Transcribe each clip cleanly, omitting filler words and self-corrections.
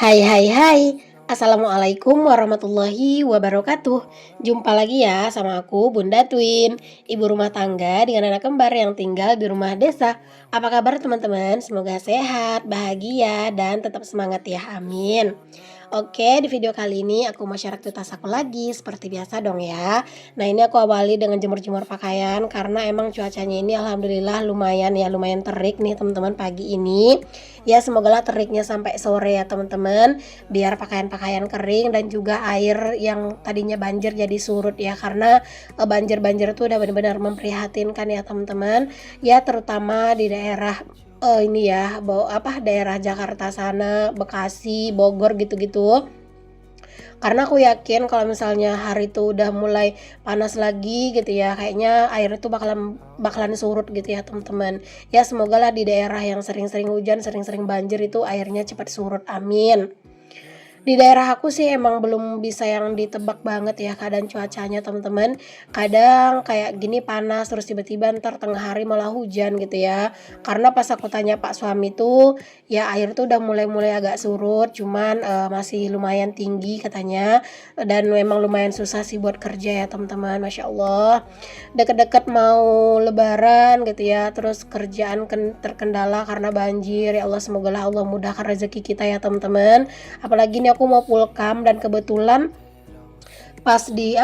Hai hai hai, Assalamualaikum warahmatullahi wabarakatuh. Jumpa lagi ya sama aku Bunda Twin, ibu rumah tangga dengan anak kembar yang tinggal di rumah desa. Apa kabar teman-teman? Semoga sehat, bahagia, dan tetap semangat ya, amin. Oke, di video kali ini aku mau share aktivitas aku lagi seperti biasa dong ya. Nah, ini aku awali dengan jemur-jemur pakaian karena emang cuacanya ini alhamdulillah lumayan ya, lumayan terik nih teman-teman pagi ini. Ya, semoga teriknya sampai sore ya teman-teman, biar pakaian-pakaian kering dan juga air yang tadinya banjir jadi surut ya, karena banjir-banjir itu udah benar-benar memprihatinkan ya teman-teman. Ya, terutama di daerah ini ya, daerah Jakarta sana, Bekasi, Bogor gitu-gitu. Karena aku yakin kalau misalnya hari itu udah mulai panas lagi gitu ya, kayaknya air itu bakalan bakalan surut gitu ya teman-teman. Ya semogalah di daerah yang sering-sering hujan, sering-sering banjir itu airnya cepat surut, amin. Di daerah aku sih emang belum bisa yang ditebak banget ya keadaan cuacanya teman-teman. Kadang kayak gini panas terus tiba-tiba ntar tengah hari malah hujan gitu ya. Karena pas aku tanya Pak suami tuh ya air tuh udah mulai-mulai agak surut, cuman masih lumayan tinggi katanya, dan memang lumayan susah sih buat kerja ya teman-teman. Masya Allah, deket-deket mau lebaran gitu ya, terus kerjaan terkendala karena banjir. Ya Allah, semogalah Allah mudahkan rezeki kita ya teman-teman. Apalagi ini aku mau pulkam dan kebetulan pas di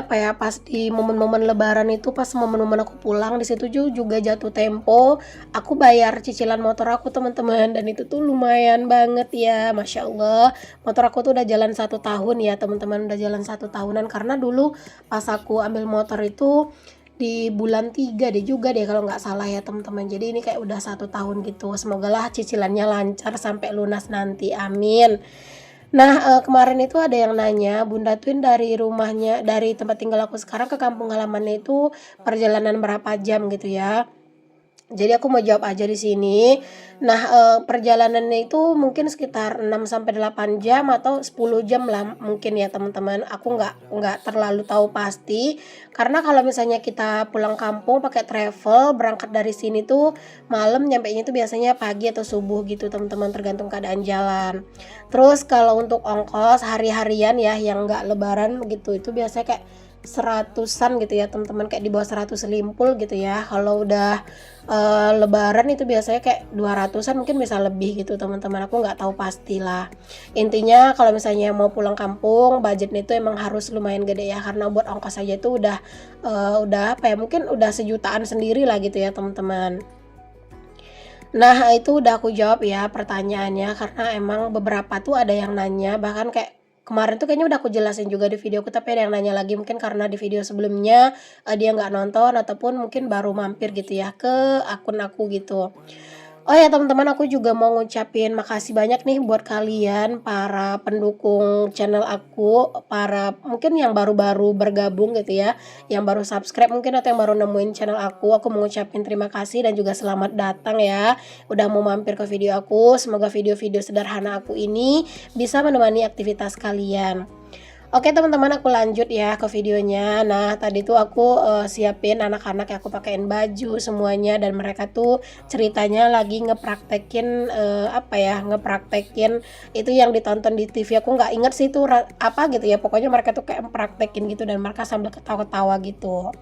momen-momen lebaran itu, pas momen-momen aku pulang di situ juga jatuh tempo aku bayar cicilan motor aku teman-teman, dan itu tuh lumayan banget ya. Masya Allah, motor aku tuh udah jalan 1 tahun ya teman-teman, udah jalan 1 tahunan, karena dulu pas aku ambil motor itu di bulan 3 deh juga deh kalau nggak salah ya teman-teman. Jadi ini kayak udah 1 tahun gitu, semogalah cicilannya lancar sampai lunas nanti, amin. Nah, kemarin itu ada yang nanya, "Bunda Twin dari rumahnya, dari tempat tinggal aku sekarang ke kampung halamannya itu perjalanan berapa jam?" gitu ya. Jadi aku mau jawab aja di sini. Nah, perjalanannya itu mungkin sekitar 6 sampai 8 jam atau 10 jam lah mungkin ya teman-teman. Aku nggak terlalu tahu pasti, karena kalau misalnya kita pulang kampung pakai travel, berangkat dari sini tuh malam, nyampenya tuh biasanya pagi atau subuh gitu teman-teman, tergantung keadaan jalan. Terus kalau untuk ongkos hari-harian ya yang nggak lebaran gitu, itu biasanya kayak seratusan gitu ya teman-teman, kayak di bawah 100 limpul gitu ya. Kalau udah lebaran itu biasanya kayak 200-an, mungkin bisa lebih gitu teman-teman, aku nggak tahu pastilah. Intinya kalau misalnya mau pulang kampung, budgetnya itu emang harus lumayan gede ya, karena buat ongkos aja itu udah apa ya, mungkin udah sejutaan sendiri lah gitu ya teman-teman. Nah, itu udah aku jawab ya pertanyaannya, karena emang beberapa tuh ada yang nanya, bahkan kayak kemarin tuh kayaknya udah aku jelasin juga di videoku, tapi ada yang nanya lagi mungkin karena di video sebelumnya dia nggak nonton ataupun mungkin baru mampir gitu ya ke akun aku gitu. Oh ya teman-teman, aku juga mau ngucapin makasih banyak nih buat kalian para pendukung channel aku, para mungkin yang baru-baru bergabung gitu ya, yang baru subscribe mungkin atau yang baru nemuin channel aku. Aku mau ngucapin terima kasih dan juga selamat datang ya, udah mau mampir ke video aku. Semoga video-video sederhana aku ini bisa menemani aktivitas kalian. Oke teman-teman, aku lanjut ya ke videonya. Nah, tadi tuh aku siapin anak-anak, ya aku pakein baju semuanya, dan mereka tuh ceritanya lagi ngepraktekin ngepraktekin itu yang ditonton di TV. Aku nggak inget sih itu apa gitu ya. Pokoknya mereka tuh kayak praktekin gitu, dan mereka sambil ketawa-ketawa gitu.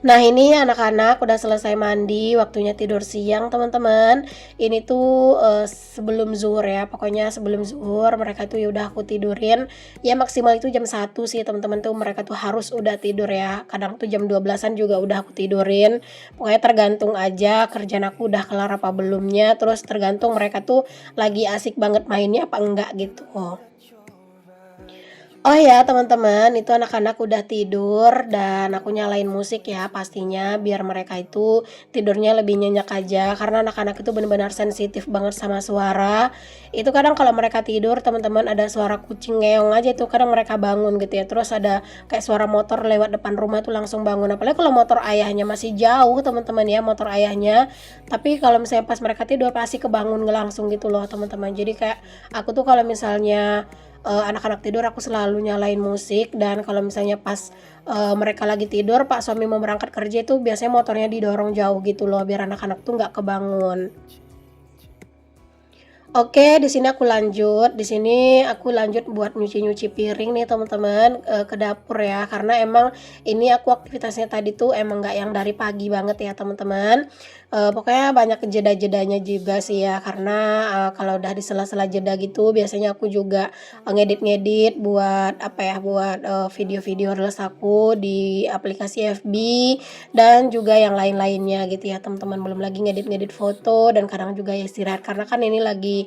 Nah, ini anak-anak udah selesai mandi, waktunya tidur siang, teman-teman. Ini tuh sebelum zuhur ya, pokoknya sebelum zuhur mereka tuh ya udah aku tidurin. Ya maksimal itu jam 1 sih, teman-teman, tuh mereka tuh harus udah tidur ya. Kadang tuh jam 12-an juga udah aku tidurin. Pokoknya tergantung aja kerjaan aku udah kelar apa belumnya, terus tergantung mereka tuh lagi asik banget mainnya apa enggak gitu. Oh ya teman-teman, itu anak-anak udah tidur dan aku nyalain musik ya pastinya biar mereka itu tidurnya lebih nyenyak aja, karena anak-anak itu benar-benar sensitif banget sama suara. Itu kadang kalau mereka tidur teman-teman, ada suara kucing ngeong aja itu kadang mereka bangun gitu ya. Terus ada kayak suara motor lewat depan rumah tuh langsung bangun. Apalagi kalau motor ayahnya masih jauh teman-teman ya, motor ayahnya. Tapi kalau misalnya pas mereka tidur pasti kebangun langsung gitu loh teman-teman. Jadi kayak aku tuh kalau misalnya anak-anak tidur aku selalu nyalain musik, dan kalau misalnya pas mereka lagi tidur, Pak suami mau berangkat kerja itu biasanya motornya didorong jauh gitu loh biar anak-anak tuh nggak kebangun. Oke, di sini aku lanjut. Di sini aku lanjut buat nyuci-nyuci piring nih teman-teman, ke dapur ya. Karena emang ini aku aktivitasnya tadi tuh emang nggak yang dari pagi banget ya teman-teman. Pokoknya banyak jeda-jedanya juga sih ya. Karena kalau udah di sela-sela jeda gitu, biasanya aku juga ngedit-ngedit buat apa ya, buat video-video reels aku di aplikasi FB dan juga yang lain-lainnya gitu ya teman-teman. Belum lagi ngedit-ngedit foto dan kadang juga ya istirahat karena kan ini lagi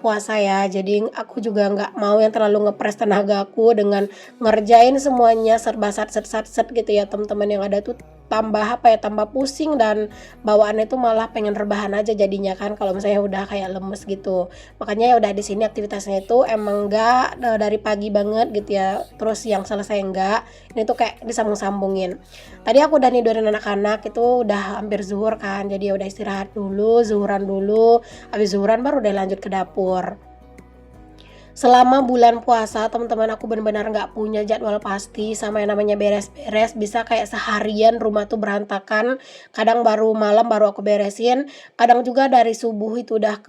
puasa ya. Jadi aku juga nggak mau yang terlalu ngepres tenaga aku dengan ngerjain semuanya serba sat gitu ya teman-teman. Yang ada tuh tambah apa ya, tambah pusing dan bawaannya tuh malah pengen rebahan aja jadinya kan kalau misalnya udah kayak lemes gitu. Makanya ya udah di sini aktivitasnya itu emang enggak dari pagi banget gitu ya, terus yang selesai enggak, ini tuh kayak disambung-sambungin. Tadi aku udah nidurin anak-anak, itu udah hampir zuhur kan, jadi ya udah istirahat dulu, zuhuran dulu, habis zuhuran baru deh lanjut ke dapur. Selama bulan puasa teman-teman aku benar-benar nggak punya jadwal pasti sama yang namanya beres-beres, bisa kayak seharian rumah tuh berantakan, kadang baru malam baru aku beresin, kadang juga dari subuh itu udah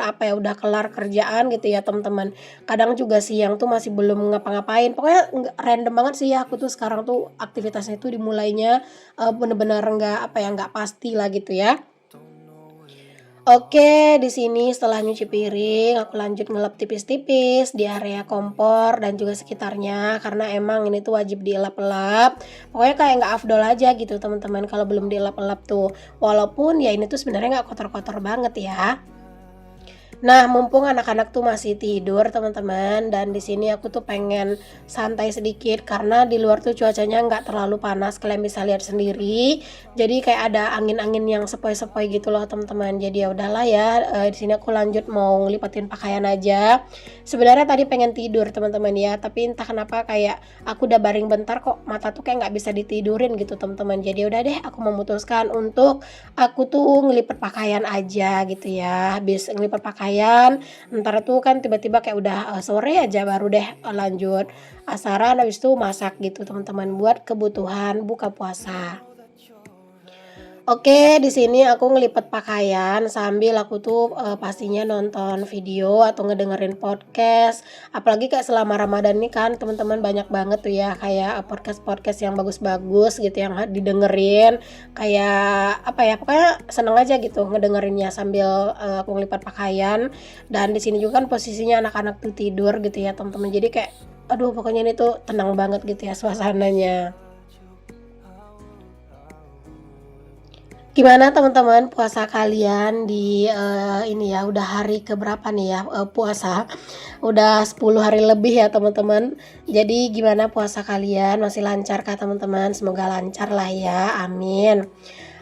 apa ya, udah kelar kerjaan gitu ya teman-teman. Kadang juga siang tuh masih belum ngapa-ngapain, pokoknya random banget sih ya aku tuh sekarang tuh aktivitasnya tuh dimulainya, bener-bener nggak apa ya, nggak pasti lah gitu ya. Oke, di sini setelah nyuci piring, aku lanjut ngelap tipis-tipis di area kompor dan juga sekitarnya karena emang ini tuh wajib dielap-elap. Pokoknya kayak nggak afdol aja gitu teman-teman kalau belum dielap-elap tuh. Walaupun ya ini tuh sebenarnya nggak kotor-kotor banget ya. Nah, mumpung anak-anak tuh masih tidur, teman-teman, dan di sini aku tuh pengen santai sedikit karena di luar tuh cuacanya nggak terlalu panas, kalian bisa lihat sendiri. Jadi kayak ada angin-angin yang sepoi-sepoi gitu loh, teman-teman. Jadi ya udahlah ya, di sini aku lanjut mau ngelipatin pakaian aja. Sebenarnya tadi pengen tidur, teman-teman ya, tapi entah kenapa kayak aku udah baring bentar kok mata tuh kayak nggak bisa ditidurin gitu, teman-teman. Jadi udah deh, aku memutuskan untuk aku tuh ngelipet pakaian aja gitu ya. Habis ngelipet pakaian, entar tuh kan tiba-tiba kayak udah sore aja baru deh lanjut asaran, habis itu masak gitu teman-teman buat kebutuhan buka puasa. Oke, di sini aku ngelipet pakaian sambil aku tuh, pastinya nonton video atau ngedengerin podcast. Apalagi kayak selama Ramadan ini kan teman-teman banyak banget tuh ya kayak, podcast-podcast yang bagus-bagus gitu yang didengerin. Kayak apa ya, pokoknya seneng aja gitu ngedengerinnya sambil, aku ngelipat pakaian. Dan di sini juga kan posisinya anak-anak tuh tidur gitu ya teman-teman. Jadi kayak, aduh pokoknya ini tuh tenang banget gitu ya suasananya. Gimana teman-teman puasa kalian di, ini ya udah hari ke berapa nih ya, puasa? Udah 10 hari lebih ya teman-teman. Jadi gimana puasa kalian, masih lancar kah teman-teman? Semoga lancar lah ya, amin.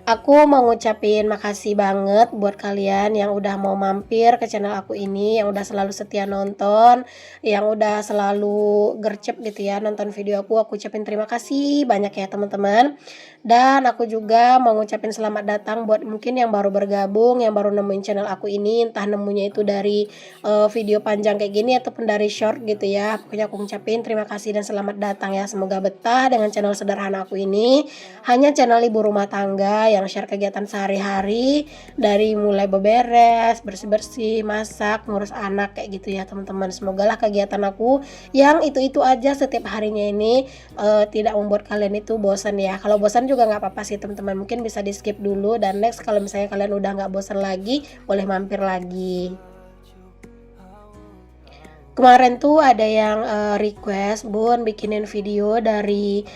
Aku mau ngucapin makasih banget buat kalian yang udah mau mampir ke channel aku ini, yang udah selalu setia nonton, yang udah selalu gercep gitu ya nonton video aku ucapin terima kasih banyak ya teman-teman. Dan aku juga mau ngucapin selamat datang buat mungkin yang baru bergabung, yang baru nemuin channel aku ini, entah nemunya itu dari video panjang kayak gini ataupun dari short gitu ya. Pokoknya aku ngucapin terima kasih dan selamat datang ya. Semoga betah dengan channel sederhana aku ini. Hanya channel ibu rumah tangga yang share kegiatan sehari-hari dari mulai beberes, bersih-bersih, masak, ngurus anak kayak gitu ya teman-teman. Semogalah kegiatan aku yang itu-itu aja setiap harinya ini tidak membuat kalian itu bosan ya. Kalau bosan juga nggak apa-apa sih teman-teman. Mungkin bisa di skip dulu dan next kalau misalnya kalian udah nggak bosan lagi, boleh mampir lagi. Kemarin tuh ada yang, request, "Bun, bikinin video dari,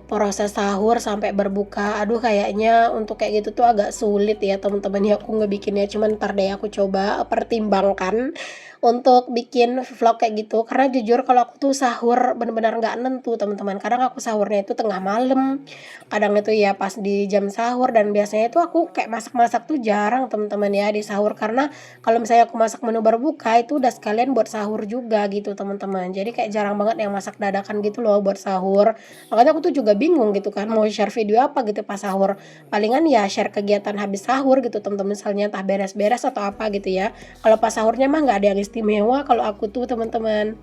proses sahur sampai berbuka." Aduh kayaknya untuk kayak gitu tuh agak sulit ya teman-teman ya aku ngebikinnya, cuman entar deh aku coba pertimbangkan untuk bikin vlog kayak gitu. Karena jujur kalau aku tuh sahur bener-bener nggak nentu teman-teman, kadang aku sahurnya itu tengah malam, kadang itu ya pas di jam sahur dan biasanya itu aku kayak masak-masak tuh jarang teman-teman ya di sahur, karena kalau misalnya aku masak menu berbuka itu udah sekalian buat sahur juga gitu teman-teman. Jadi kayak jarang banget yang masak dadakan gitu loh buat sahur. Makanya aku tuh juga bingung gitu kan mau share video apa gitu pas sahur. Palingan ya share kegiatan habis sahur gitu teman-teman, misalnya entah beres-beres atau apa gitu ya. Kalau pas sahurnya mah nggak ada yang istimewa kalau aku tuh teman-teman.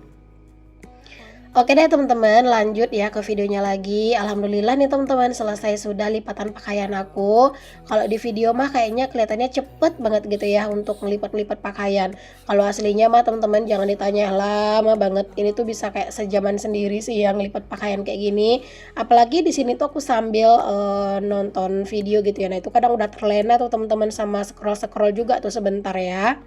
Oke deh teman-teman, lanjut ya ke videonya lagi. Alhamdulillah nih teman-teman, selesai sudah lipatan pakaian aku. Kalau di video mah kayaknya kelihatannya cepet banget gitu ya untuk ngelipat-lipat pakaian. Kalau aslinya mah teman-teman jangan ditanya, lama banget. Ini tuh bisa kayak sejaman sendiri sih yang lipat pakaian kayak gini. Apalagi di sini tuh aku sambil nonton video gitu ya. Nah itu kadang udah terlena tuh teman-teman, sama scroll-scroll juga tuh sebentar ya.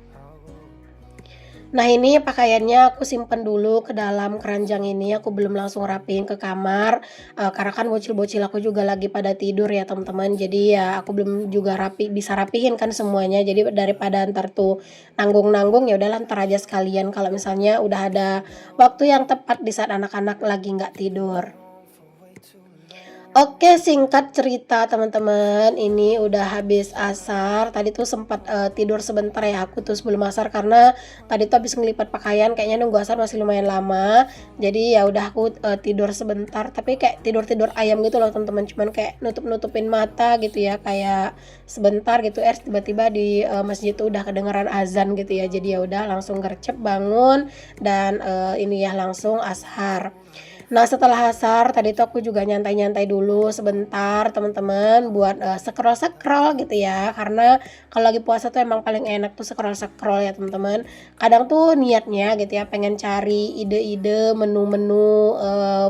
Nah ini pakaiannya aku simpen dulu ke dalam keranjang ini, aku belum langsung rapiin ke kamar, karena kan bocil-bocil aku juga lagi pada tidur ya teman-teman, jadi ya aku belum juga bisa rapihin kan semuanya, jadi daripada ntar tuh nanggung-nanggung, ya udahlah entar aja sekalian kalau misalnya udah ada waktu yang tepat di saat anak-anak lagi nggak tidur. Oke, singkat cerita teman-teman, ini udah habis asar. Tadi tuh sempat tidur sebentar ya aku tuh sebelum asar, karena tadi tuh habis ngelipat pakaian kayaknya nunggu asar masih lumayan lama. Jadi ya udah aku tidur sebentar, tapi kayak tidur-tidur ayam gitu loh teman-teman, cuman kayak nutup-nutupin mata gitu ya, kayak sebentar gitu, tiba-tiba di masjid tuh udah kedengeran azan gitu ya. Jadi ya udah langsung gercep bangun dan ini ya langsung ashar. Nah, setelah asar tadi tuh aku juga nyantai-nyantai dulu sebentar teman-teman buat scroll-scroll gitu ya. Karena kalau lagi puasa tuh emang paling enak tuh scroll-scroll ya teman-teman. Kadang tuh niatnya gitu ya pengen cari ide-ide menu-menu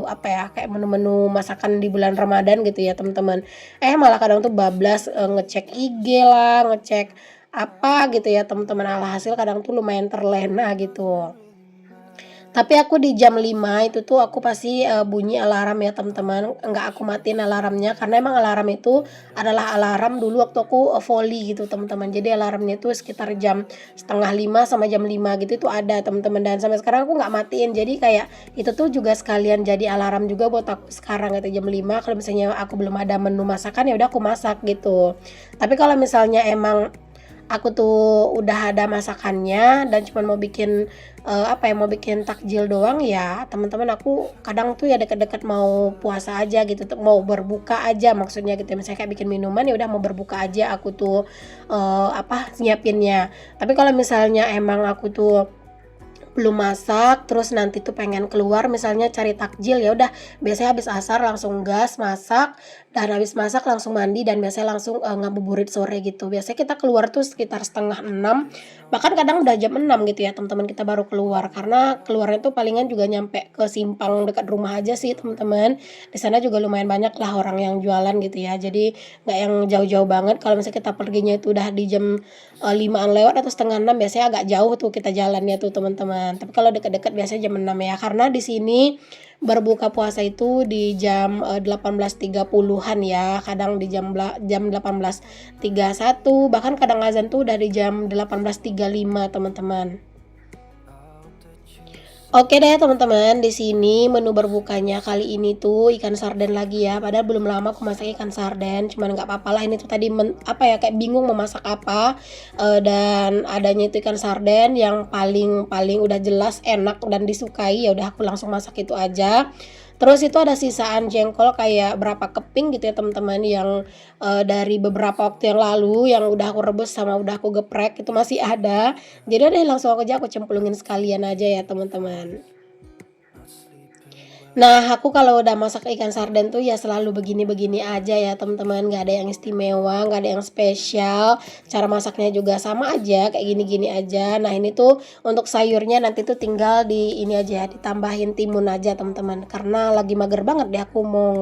apa ya, kayak menu-menu masakan di bulan Ramadan gitu ya teman-teman. Malah kadang tuh bablas ngecek IG lah, ngecek apa gitu ya teman-teman, alhasil kadang tuh lumayan terlena gitu. Tapi aku di jam 5 itu tuh aku pasti bunyi alarm ya teman-teman, enggak aku matiin alarmnya, karena emang alarm itu adalah alarm dulu waktu aku voli gitu teman-teman. Jadi alarmnya itu sekitar jam setengah 5 sama jam 5 gitu itu ada teman-teman, dan sampai sekarang aku nggak matiin. Jadi kayak itu tuh juga sekalian jadi alarm juga buat aku sekarang gitu jam 5 kalau misalnya aku belum ada menu masakan ya udah aku masak gitu. Tapi kalau misalnya emang aku tuh udah ada masakannya dan cuma mau bikin apa ya, mau bikin takjil doang, ya teman-teman aku kadang tuh ya deket-deket mau puasa aja gitu, mau berbuka aja maksudnya gitu ya. Misalnya kayak bikin minuman ya udah mau berbuka aja aku tuh apa nyiapinnya. Tapi kalau misalnya emang aku tuh belum masak, terus nanti tuh pengen keluar misalnya cari takjil, ya udah biasanya habis asar langsung gas masak, dan habis masak langsung mandi, dan biasanya langsung ngabuburit sore gitu. Biasanya kita keluar tuh sekitar setengah 6, bahkan kadang udah jam 6 gitu ya teman-teman, kita baru keluar, karena keluarnya tuh palingan juga nyampe ke simpang dekat rumah aja sih teman-teman. Di sana juga lumayan banyak lah orang yang jualan gitu ya, jadi nggak yang jauh-jauh banget. Kalau misalnya kita perginya itu udah di jam 5-an lewat atau setengah 6, biasanya agak jauh tuh kita jalannya tuh teman-teman. Tapi kalau dekat-dekat biasanya jam 6 ya. Karena di sini berbuka puasa itu di jam 18.30-an ya. Kadang di jam 18.31, bahkan kadang azan tuh udah di jam 18.35 teman-teman. Oke deh teman-teman, di sini menu berbukanya kali ini tuh ikan sarden lagi ya. Padahal belum lama aku masak ikan sarden, cuman nggak apa-apa lah, ini tuh tadi apa ya, kayak bingung mau masak apa. Dan adanya itu ikan sarden yang paling paling udah jelas enak dan disukai, ya udah aku langsung masak itu aja. Terus itu ada sisaan jengkol kayak berapa keping gitu ya teman-teman, yang dari beberapa waktu yang lalu yang udah aku rebus sama udah aku geprek itu masih ada. Jadi udah langsung aja aku cemplungin sekalian aja ya teman-teman. Nah, aku kalau udah masak ikan sarden tuh ya selalu begini-begini aja ya teman-teman, nggak ada yang istimewa, nggak ada yang spesial. Cara masaknya juga sama aja, kayak gini-gini aja. Nah, ini tuh untuk sayurnya nanti tuh tinggal di ini aja, ditambahin timun aja teman-teman. Karena lagi mager banget deh aku mau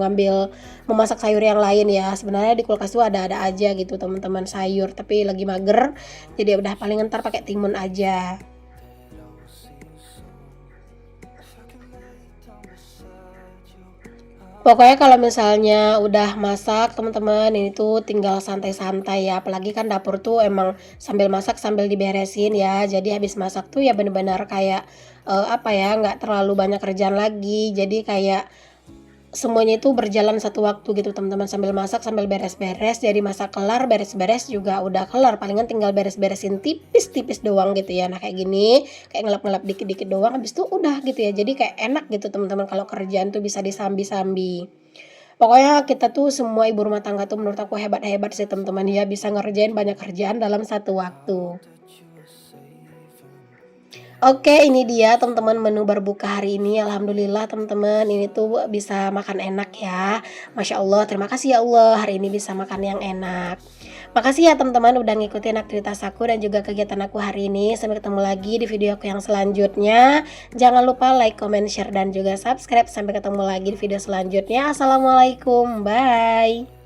memasak sayur yang lain ya. Sebenarnya di kulkas tuh ada-ada aja gitu teman-teman sayur, tapi lagi mager. Jadi udah paling ntar pakai timun aja. Pokoknya kalau misalnya udah masak teman-teman, ini tuh tinggal santai-santai ya, apalagi kan dapur tuh emang sambil masak sambil diberesin ya. Jadi habis masak tuh ya bener-bener kayak, apa ya, nggak terlalu banyak kerjaan lagi. Jadi kayak semuanya itu berjalan satu waktu gitu teman-teman, sambil masak sambil beres-beres, jadi masak kelar, beres-beres juga udah kelar, palingan tinggal beres-beresin tipis-tipis doang gitu ya. Nah kayak gini, kayak ngelap-ngelap dikit-dikit doang habis itu udah gitu ya, jadi kayak enak gitu teman-teman kalau kerjaan tuh bisa disambi-sambi. Pokoknya kita tuh semua ibu rumah tangga tuh menurut aku hebat-hebat sih teman-teman ya, bisa ngerjain banyak kerjaan dalam satu waktu. Oke, ini dia teman-teman menu berbuka hari ini. Alhamdulillah teman-teman, ini tuh bisa makan enak ya. Masya Allah, terima kasih ya Allah, hari ini bisa makan yang enak. Makasih ya teman-teman udah ngikutin aktivitas aku dan juga kegiatan aku hari ini. Sampai ketemu lagi di video aku yang selanjutnya. Jangan lupa like, comment, share, dan juga subscribe. Sampai ketemu lagi di video selanjutnya. Assalamualaikum, bye.